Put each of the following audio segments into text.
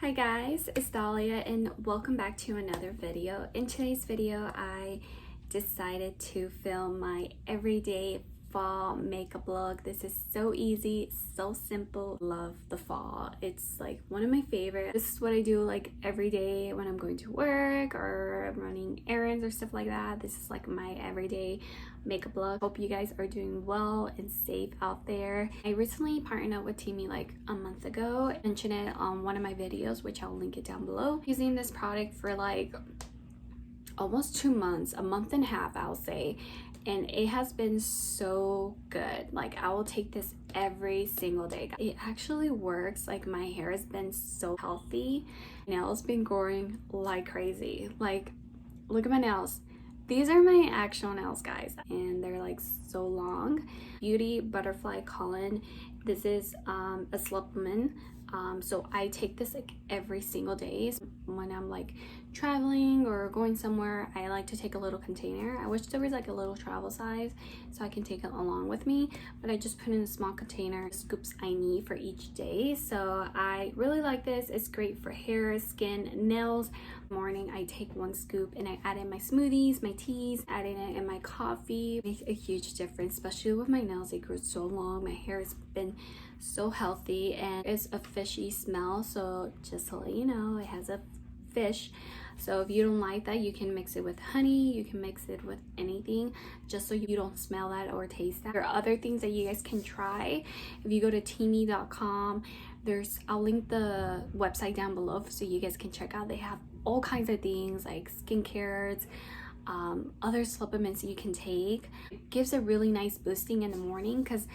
Hi guys, it's Dahlia and welcome back to another video. In today's video, I decided to film my everyday fall makeup look. This is so easy, so simple. Love the fall. It's like one of my favorites. This is what I do like every day when I'm going to work or running errands or stuff like that. This is like my everyday makeup look. Hope you guys are doing well and safe out there. I recently partnered up with TEAMI like a month ago. I mentioned it on one of my videos, which I'll link it down below. Using this product for like almost 2 months, a month and a half I'll say, and it has been so good. Like I will take this every single day. It actually works. Like my hair has been so healthy. Nails been growing like crazy. Like look at my nails. These are my actual nails, guys, and they're like so long. Beauty Butterfly Colin. This is a supplement. So I take this like every single day. So when I'm like traveling or going somewhere, I like to take a little container. I wish there was like a little travel size so I can take it along with me, but I just put in a small container, scoops I need for each day. So I really like this. It's great for hair, skin, nails. Morning I take 1 scoop and I add in my smoothies, my teas, adding it in my coffee. Makes a huge difference, especially with my nails. They grew so long. My hair has been so healthy and it's a fishy smell, so just to let you know, it has a fish. So if you don't like that, you can mix it with honey, you can mix it with anything, just so you don't smell that or taste that. There are other things that you guys can try. If you go to teami.com, I'll link the website down below so you guys can check out. They have all kinds of things like skincares, other supplements you can take. It gives a really nice boosting in the morning, because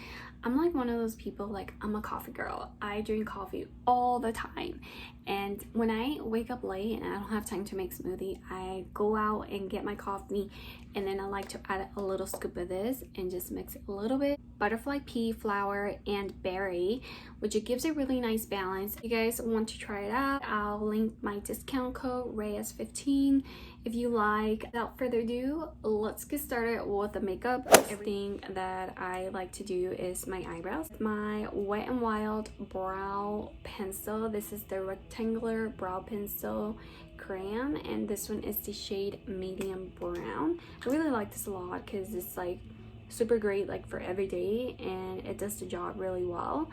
I'm like one of those people, like I'm a coffee girl. I drink coffee all the time, and when I wake up late and I don't have time to make smoothie, I go out and get my coffee, and then I like to add a little scoop of this and just mix it a little bit. Butterfly pea flower and berry, which it gives a really nice balance. If you guys want to try it out, I'll link my discount code REYES15 if you like. Without further ado, let's get started with the makeup. Everything that I like to do is my eyebrows. My Wet n Wild brow pencil. This is the rectangular brow pencil crayon, and this one is the shade medium brown. I really like this a lot because it's like super great like for every day, and it does the job really well.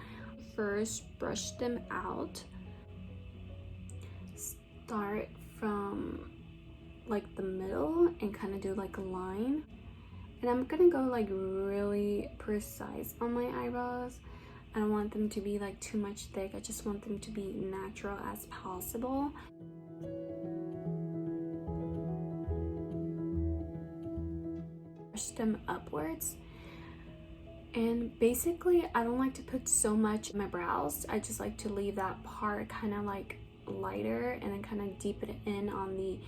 First, brush them out. Start from like the middle and kind of do like a line, and I'm gonna go like really precise on my eyebrows. I don't want them to be like too much thick. I just want them to be natural as possible. Brush them upwards, and basically I don't like to put so much in my brows. I just like to leave that part kind of like lighter and then kind of deepen it in on the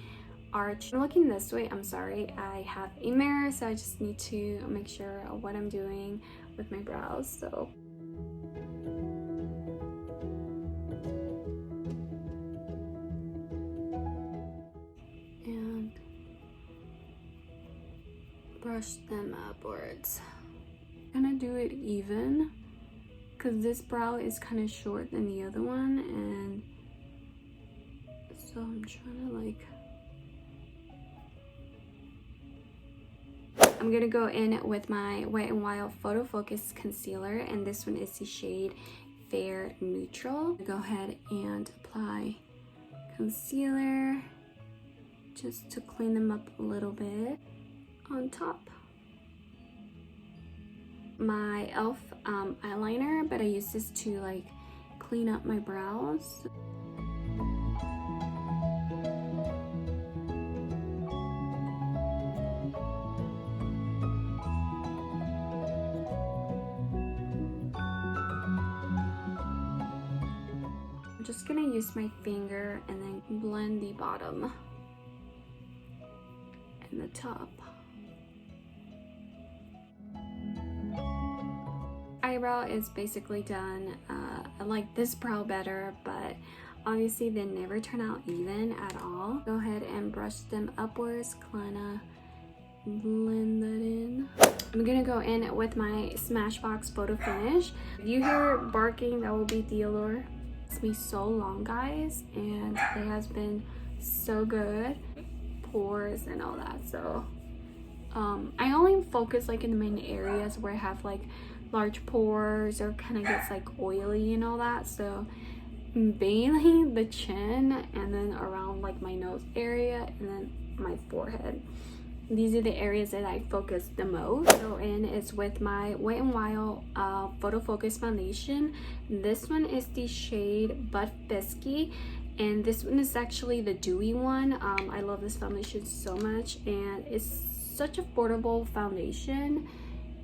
arch. I'm looking this way, I'm sorry, I have a mirror, so I just need to make sure of what I'm doing with my brows. So and brush them upwards. I'm gonna do it even because this brow is kind of short than the other one, and so I'm trying to like, I'm gonna go in with my Wet n Wild Photo Focus concealer, and this one is the shade Fair Neutral. Go ahead and apply concealer just to clean them up a little bit on top. My e.l.f. eyeliner, but I use this to like clean up my brows. I'm just gonna use my finger and then blend the bottom and the top. Eyebrow is basically done. I like this brow better, but obviously they never turn out even at all. Go ahead and brush them upwards, kinda blend that in. I'm gonna go in with my Smashbox Photo Finish. If you hear barking, that will be Theodore. It's me so long, guys, and it has been so good. Pores and all that. So I only focus like in the main areas where I have like large pores or kind of gets like oily and all that. So mainly the chin, and then around like my nose area, and then my forehead. These are the areas that I focus the most. Go in is with my Wet n Wild Photo Focus foundation. This one is the shade Butt Bisque, and this one is actually the dewy one. I love this foundation so much, and it's such affordable foundation,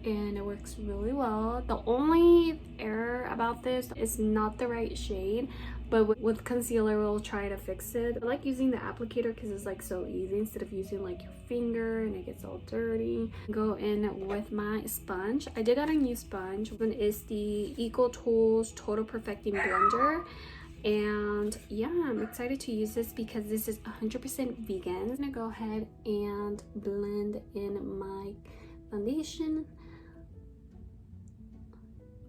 and it works really well. The only error about this is not the right shade, but with concealer we'll try to fix it. I like using the applicator because it's like so easy instead of using like your finger and it gets all dirty. Go in with my sponge. I did got a new sponge. One is the Eco Tools Total Perfecting Blender, and yeah, I'm excited to use this because this is 100% vegan. I'm gonna go ahead and blend in my foundation.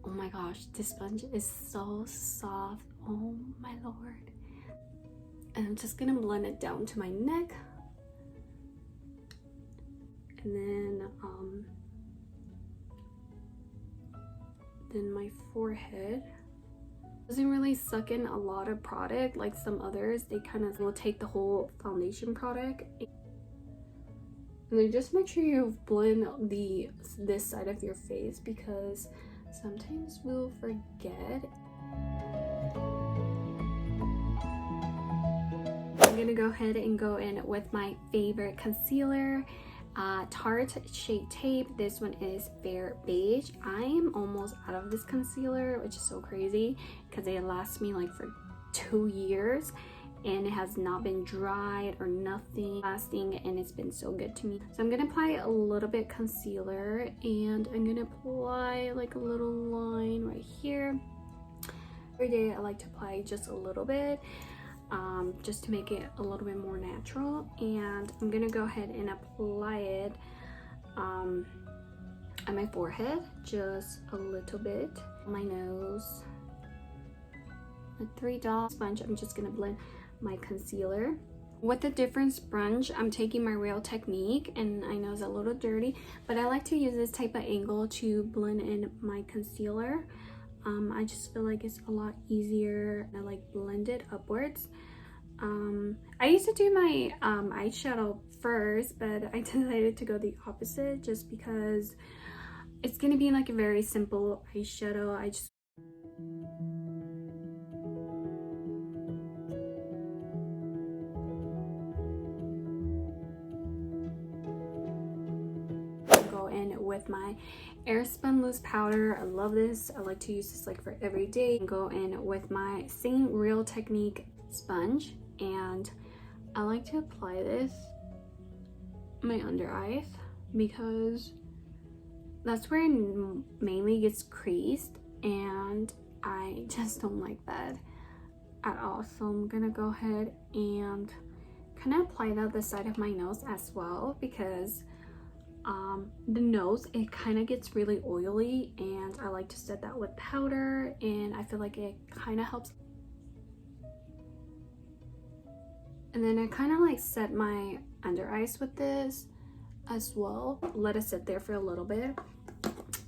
Oh my gosh, this sponge is so soft. Oh my lord. And I'm just gonna blend it down to my neck, and then my forehead. Doesn't really suck in a lot of product like some others. They kind of will take the whole foundation product. And then just make sure you blend this side of your face, because sometimes we'll forget. I'm gonna go ahead and go in with my favorite concealer, Tarte Shade Tape. This one is Fair Beige. I am almost out of this concealer, which is so crazy because it lasts me like for 2 years, and it has not been dried or nothing lasting, and it's been so good to me. So I'm gonna apply a little bit concealer, and I'm gonna apply like a little line right here. Every day I like to apply just a little bit, just to make it a little bit more natural. And I'm gonna go ahead and apply it on my forehead, just a little bit, my nose, a 3 dot sponge. I'm just gonna blend my concealer with a different sponge. I'm taking my Real Technique, and I know it's a little dirty, but I like to use this type of angle to blend in my concealer. I just feel like it's a lot easier. I like blend it upwards. I used to do my eyeshadow first, but I decided to go the opposite just because it's gonna be like a very simple eyeshadow. I just go in with my Airspun loose powder. I love this. I like to use this like for every day. Go in with my same Real Technique sponge, and I like to apply this my under eyes because that's where it mainly gets creased, and I just don't like that at all. So I'm gonna go ahead and kind of apply that the side of my nose as well, because the nose, it kind of gets really oily, and I like to set that with powder, and I feel like it kind of helps. And then I kind of like set my under eyes with this as well. Let it sit there for a little bit,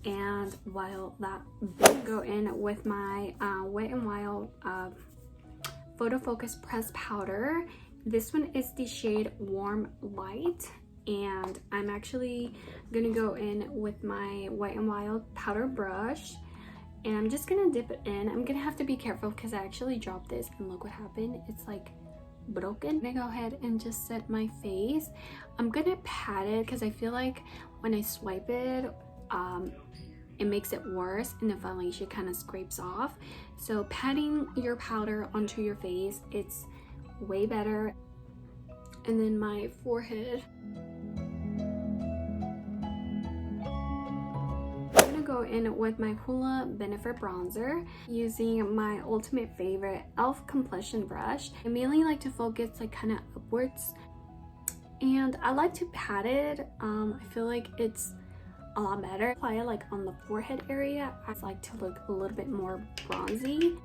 and while that go in with my Wet n Wild Photo Focus Press Powder. This one is the shade Warm Light, and I'm actually gonna go in with my Wet n Wild powder brush, and I'm just gonna dip it in. I'm gonna have to be careful because I actually dropped this, and look what happened. It's like broken. I'm gonna go ahead and just set my face. I'm gonna pat it because I feel like when I swipe it, it makes it worse and the foundation kind of scrapes off. So patting your powder onto your face, it's way better. And then my forehead, I'm gonna go in with my Hoola Benefit Bronzer using my ultimate favorite e.l.f. complexion brush. I mainly like to focus like kind of upwards, and I like to pat it. I feel like it's a lot better. Apply it like on the forehead area. I like to look a little bit more bronzy.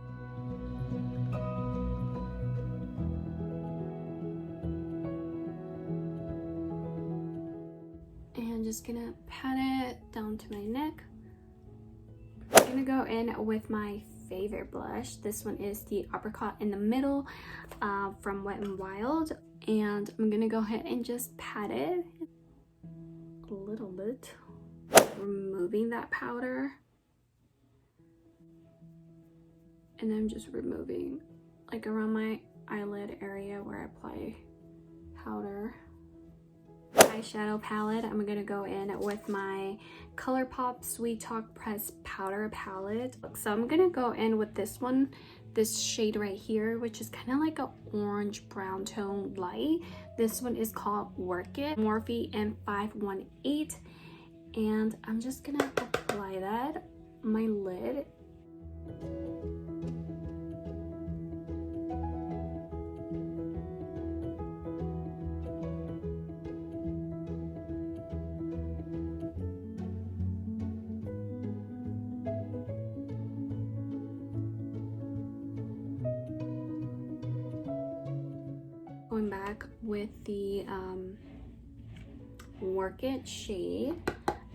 just gonna pat it down to my neck. I'm gonna go in with my favorite blush. This one is the apricot in the middle from Wet n Wild, and I'm gonna go ahead and just pat it a little bit, removing that powder, and I'm just removing like around my eyelid area where I apply powder. Eyeshadow palette, I'm gonna go in with my Colourpop Sweet Talk Pressed Powder palette. So I'm gonna go in with this one, this shade right here, which is kind of like a orange brown tone light. This one is called Work It, Morphe M518, and I'm just gonna apply that on my lid. Going back with the Work It shade,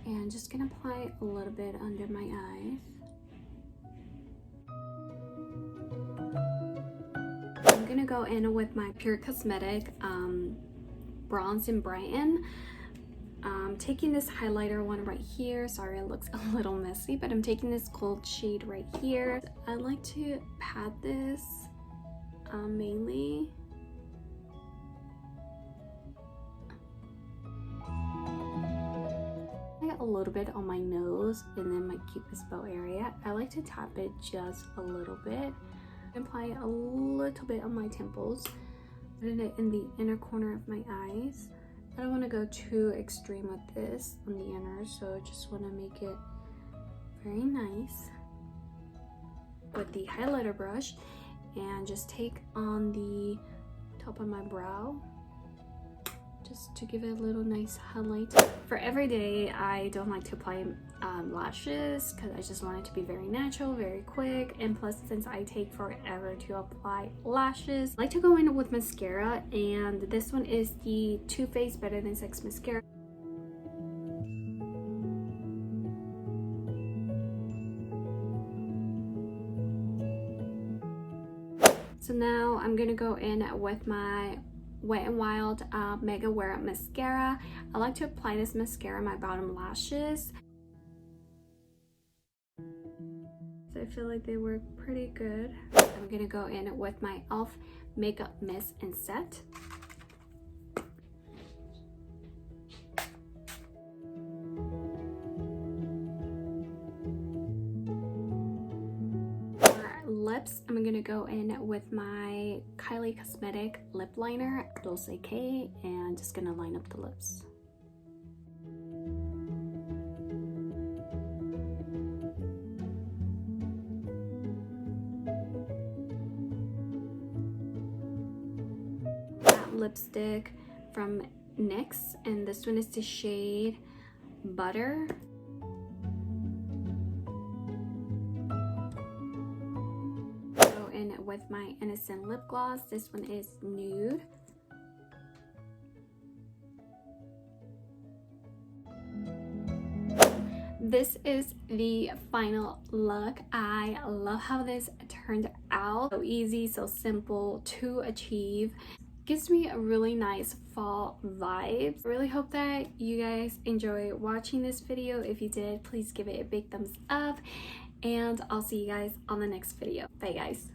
and just gonna apply a little bit under my eyes. I'm gonna go in with my Pure Cosmetic Bronze and Brighten. Taking this highlighter one right here. Sorry, it looks a little messy, but I'm taking this gold shade right here. I like to pat this mainly. A little bit on my nose and then my cupid's bow area. I like to tap it just a little bit. Apply a little bit on my temples. Put it in the inner corner of my eyes. I don't want to go too extreme with this on the inner, so I just want to make it very nice with the highlighter brush, and just take on the top of my brow just to give it a little nice highlight. For every day, I don't like to apply lashes because I just want it to be very natural, very quick, and plus since I take forever to apply lashes, I like to go in with mascara, and this one is the Too Faced Better Than Sex mascara. So now I'm gonna go in with my Wet n Wild Mega Wear mascara. I like to apply this mascara on my bottom lashes. So I feel like they work pretty good. I'm gonna go in with my e.l.f. Makeup Mist and Set. Lips, I'm gonna go in with my Kylie Cosmetic lip liner, Dulce, and just gonna line up the lips. That lipstick from NYX, and this one is the shade Butter. With my Innocent lip gloss, this one is Nude. This is the final look. I love how this turned out. So easy, so simple to achieve. Gives me a really nice fall vibe. I really hope that you guys enjoy watching this video. If you did, please give it a big thumbs up, and I'll see you guys on the next video. Bye guys.